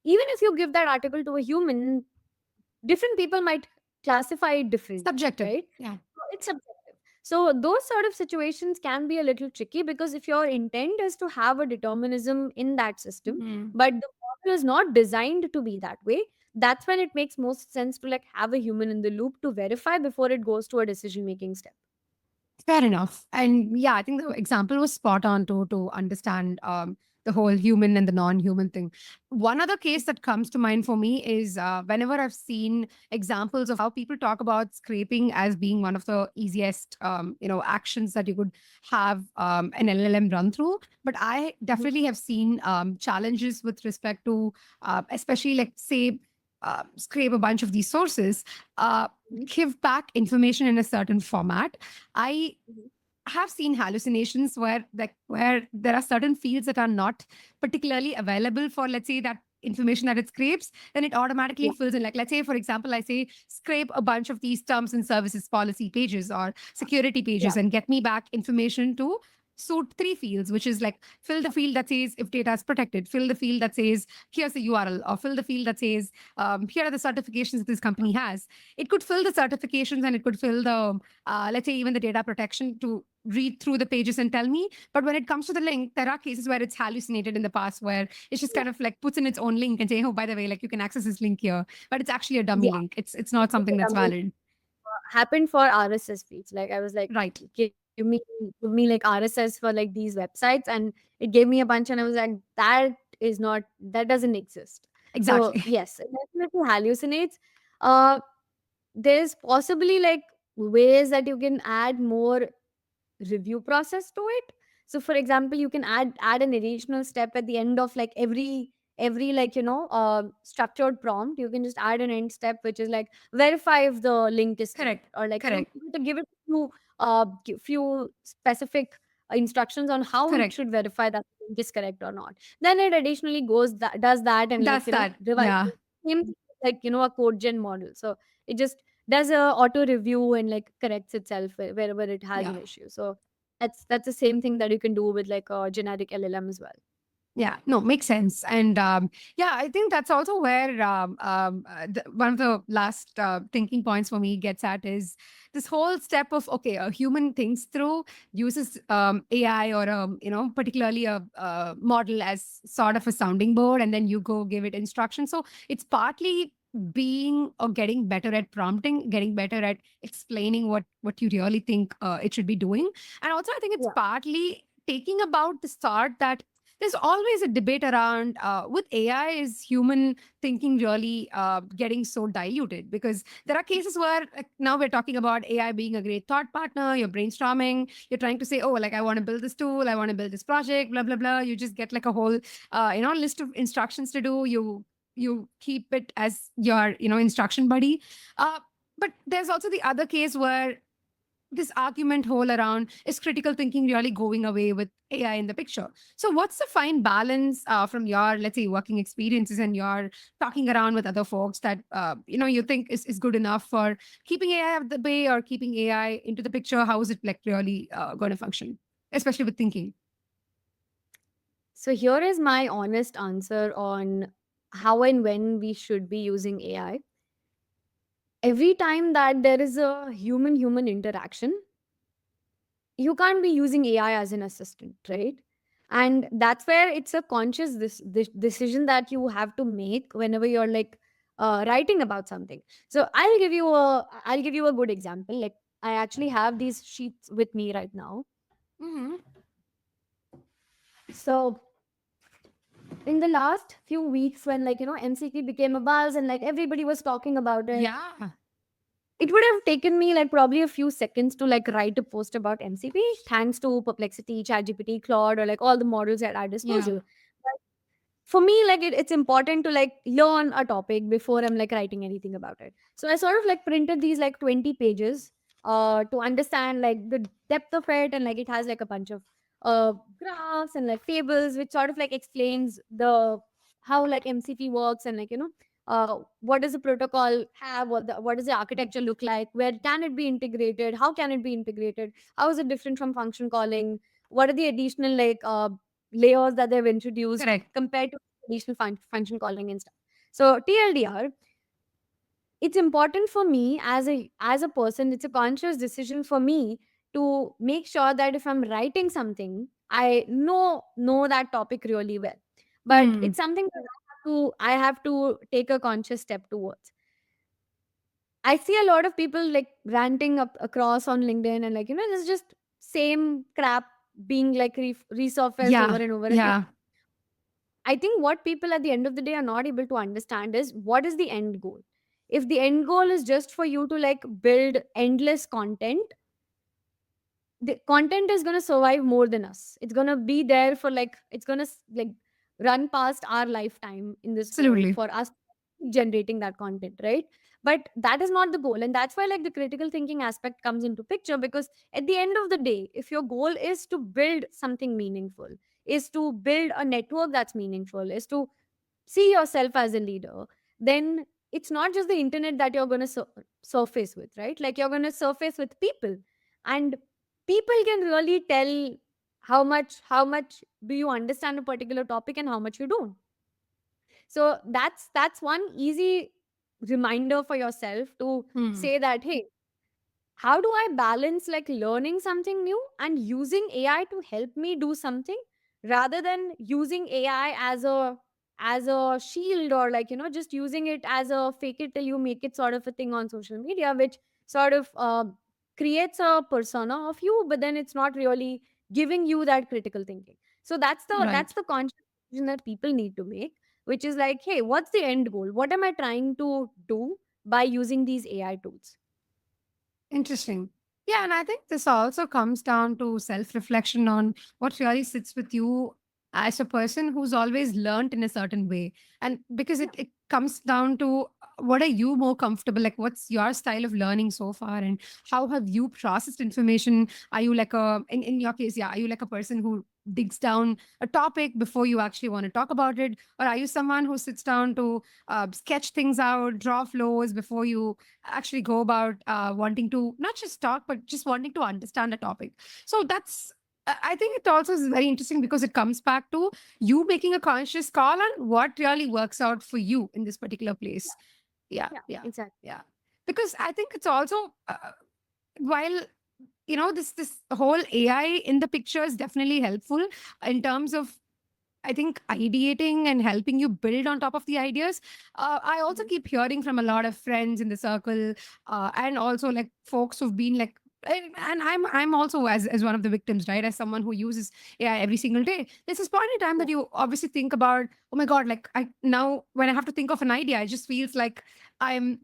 even if you give that article to a human, different people might classify it differently, Subjective. right? Yeah. So it's subjective. So those sort of situations can be a little tricky, because if your intent is to have a determinism in that system, Hmm. but the model is not designed to be that way, that's when it makes most sense to like have a human in the loop to verify before it goes to a decision making step. Fair enough. And yeah, I think the example was spot on to understand the whole human and the non-human thing. One other case that comes to mind for me is whenever I've seen examples of how people talk about scraping as being one of the easiest, actions that you could have an LLM run through. But I Mhm. definitely have seen challenges with respect to, especially like say, scrape a bunch of these sources, uh, Mhm. give back information in a certain format. I Mhm. have seen hallucinations where there are certain fields that are not particularly available for, let's say, that information that it scrapes, then it automatically Yeah. fills in. Like, let's say, for example, I say scrape a bunch of these terms and services policy pages or security Yeah. pages and get me back information to suit three fields, which is like fill the field that says if data is protected, fill the field that says here's the URL, or fill the field that says here are the certifications that this company has. It could fill the certifications and it could fill the let's say even the data protection to read through the pages and tell me. But when it comes to the link, there are cases where it's hallucinated in the past where it's just Yeah. kind of like puts in its own link and say, oh, by the way, like you can access this link here, but it's actually a dummy Yeah. link. It's not It's something a that's dummy valid. happened for RSS feeds. Like I was like, Right. give me like RSS for like these websites, and it gave me a bunch, and I was like, that doesn't exist. So Exactly. yes, it definitely hallucinates. Uh, there's possibly like ways that you can add more review process to it. So for example, you can add an additional step at the end of like every like structured prompt. You can just add an end step which is like verify if the link is correct, Correct. or like Correct. to give it few specific instructions on how it Correct. should verify that the link is correct or not. Then it additionally does that, and like That's that. revises Yeah. same thing, like a code gen model. So it just does a auto review and like corrects itself wherever it has Yeah. an issue. So that's the same thing that you can do with like a generic LLM as well. Yeah, no, makes sense. And yeah, I think that's also where one of the last thinking points for me gets at is this whole step of, okay, a human thinks through, uses AI or, particularly a model as sort of a sounding board, and then you go give it instructions. So it's partly being or getting better at prompting, getting better at explaining what you really think it should be doing. And also, I think it's Yeah. partly taking about the start that there's always a debate around with AI, is human thinking really getting so diluted? Because there are cases where, like, now we're talking about AI being a great thought partner, you're brainstorming, you're trying to say, oh, like, I want to build this tool, I want to build this project, blah, blah, blah. You just get like a whole, list of instructions to do. You keep it as your, instruction buddy. Uh, but there's also the other case where this argument whole around, is critical thinking really going away with AI in the picture? So, what's the fine balance from your, let's say, working experiences and your talking around with other folks that you think is good enough for keeping AI out of the bay or keeping AI into the picture? How is it like really going to function, especially with thinking? So here is my honest answer on how and when we should be using AI. Every time that there is a human interaction, you can't be using AI as an assistant, right? And that's where it's a conscious this decision that you have to make whenever you're like writing about something. So I'll give you a good example. Like, I actually have these sheets with me right now. Hmm. So in the last few weeks, when MCQ became a buzz and like everybody was talking about it, Yeah. it would have taken me like probably a few seconds to like write a post about MCP, thanks to Perplexity, ChatGPT, Claude, or like all the models at our Yeah. disposal. But for me, like it's important to like learn a topic before I'm like writing anything about it. So I sort of like printed these like 20 pages to understand like the depth of it, and like it has like a bunch of graphs and like tables which sort of like explains the how like MCP works, and like what does the protocol have, what does the architecture look like, where can it be integrated, how can it be integrated, how is it different from function calling, what are the additional like layers that they've introduced Correct. compared to traditional function calling and stuff. So TLDR, it's important for me as a person. It's a conscious decision for me to make sure that if I'm writing something, I know that topic really well. But Hmm. it's something that I have to take a conscious step towards. I see a lot of people like ranting up across on LinkedIn, and like there's just same crap being like resurfaced over Yeah. and over again. Yeah. I think what people at the end of the day are not able to understand is what is the end goal. If the end goal is just for you to like build endless content, the content is going to survive more than us. It's going to be there for like it's going to like run past our lifetime in this world Absolutely. for us to keep generating that content, right? But that is not the goal, and that's why like the critical thinking aspect comes into picture, because at the end of the day, if your goal is to build something meaningful, is to build a network that's meaningful, is to see yourself as a leader, then it's not just the internet that you're going to surface with, right? Like, you're going to surface with people, and people can really tell how much do you understand a particular topic and how much you don't. So that's one easy reminder for yourself to Hmm. say that, hey, how do I balance like learning something new and using AI to help me do something, rather than using AI as a shield, or like just using it as a fake it till you make it sort of a thing on social media, which sort of creates a persona of you, but then it's not really giving you that critical thinking. So that's Right. the conscious decision that people need to make, which is like, hey, what's the end goal, what am I trying to do by using these AI tools? Interesting. Yeah, and I think this also comes down to self reflection on what really sits with you as a person who's always learned in a certain way. And because Yeah, it comes down to what are you more comfortable, like what's your style of learning so far, and how have you processed information? Are you like in your case, yeah, are you like a person who digs down a topic before you actually want to talk about it? Or are you someone who sits down to sketch things out, draw flows before you actually go about wanting to not just talk but just wanting to understand a topic? So that's I think it also is very interesting because it comes back to you making a conscious call on what really works out for you in this particular place. Yeah, yeah, yeah, exactly. yeah. Because I think it's also while this whole AI in the picture is definitely helpful in terms of, I think, ideating and helping you build on top of the ideas. I also Mhm. keep hearing from a lot of friends in the circle, and also like folks who've been like, and I'm also as one of the victims, right? As someone who uses AI every single day. There's this point in time Yeah, that you obviously think about, oh my god, like I now when I have to think of an idea, it just feels like I'm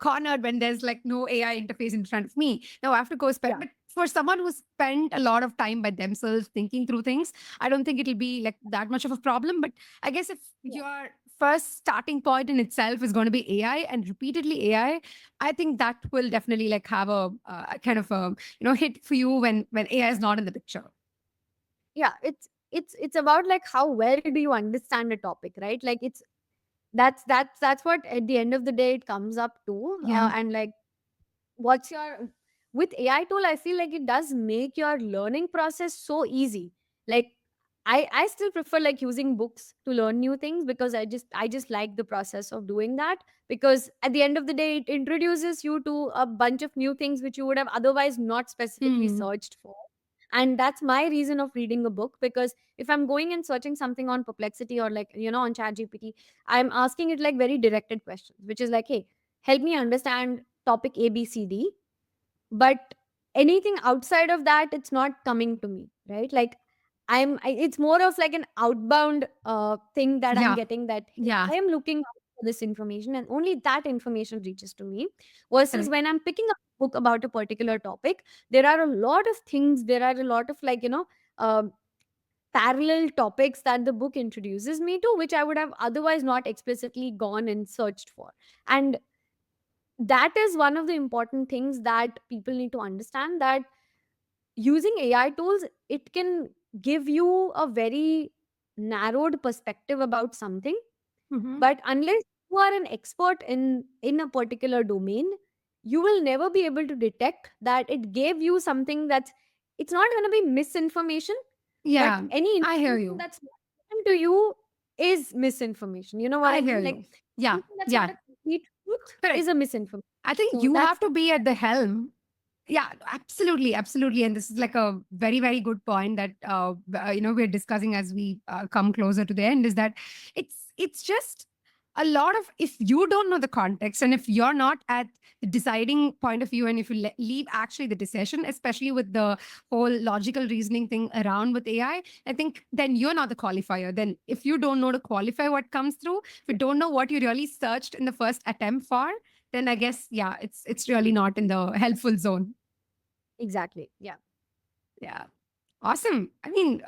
cornered when there's like no AI interface in front of me. Now I have to go spend, yeah, but for someone who spent a lot of time by themselves thinking through things, I don't think it'll be like that much of a problem. But I guess if yeah. your first starting point in itself is going to be AI and repeatedly AI, I think that will definitely like have a kind of a hit for you when AI is not in the picture. Yeah, it's about like how well do you understand a topic, right? Like that's what at the end of the day it comes up to. Yeah. And like what's your with AI tool, I feel like it does make your learning process so easy. Like I still prefer like using books to learn new things because I just like the process of doing that, because at the end of the day it introduces you to a bunch of new things which you would have otherwise not specifically Hmm. searched for. And that's my reason of reading a book, because if I'm going and searching something on Perplexity or like on ChatGPT, I'm asking it like very directed questions, which is like, hey, help me understand topic ABCD. But anything outside of that, it's not coming to me, right? Like it's more of like an outbound thing that I'm Yeah. getting, that hey, Yeah. I am looking out for this information and only that information reaches to me. Versus Correct. when I'm picking up a book about a particular topic, there are a lot of things, there are a lot of like um parallel topics that the book introduces me to, which I would have otherwise not explicitly gone and searched for. And that is one of the important things that people need to understand, that using AI tools, it can give you a very narrowed perspective about something. Hmm. But unless you are an expert in a particular domain, you will never be able to detect that it gave you something that's, it's not going to be misinformation, but Yeah. any I hear information you. that's not given to you is misinformation. You know what I I hear mean? Like you. Yeah. anything that's not Yeah. a complete truth is Correct. a misinformation. I think So you that's have to be at the helm. Yeah, absolutely, absolutely. And this is like a very, very good point that we're discussing as we come closer to the end. Is that it's just a lot of, if you don't know the context and if you're not at the deciding point of view, and if you leave actually the decision, especially with the whole logical reasoning thing around with AI, I think then you're not the qualifier. Then if you don't know to qualify what comes through, if you don't know what you really searched in the first attempt for, then I guess, yeah, it's really not in the helpful zone. exactly. Yeah. Yeah. Awesome. I mean,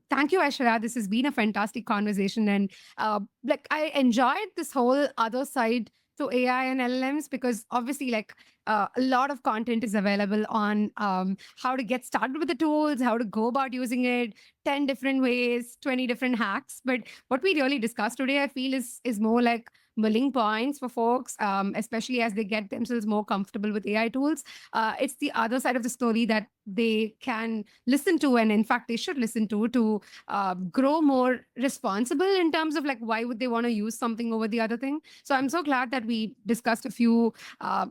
thank you, Aishwarya. This has been a fantastic conversation. And like, I enjoyed this whole other side to AI and LLMs because obviously, like, a lot of content is available on how to get started with the tools, how to go about using it, 10 different ways, 20 different hacks. But what we really discussed today, I feel, is more like milling points for folks, especially as they get themselves more comfortable with AI tools. It's the other side of the story that they can listen to, and in fact they should listen to grow more responsible in terms of like why would they want to use something over the other thing. So I'm so glad that we discussed a few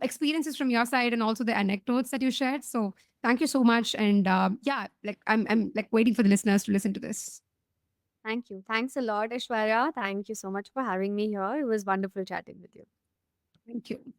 experiences from your side and also the anecdotes that you shared. So thank you so much. And yeah, like I'm like waiting for the listeners to listen to this. Thank you. Thanks a lot, Ashwarya. Thank you so much for having me here. It was wonderful chatting with you. Thank you.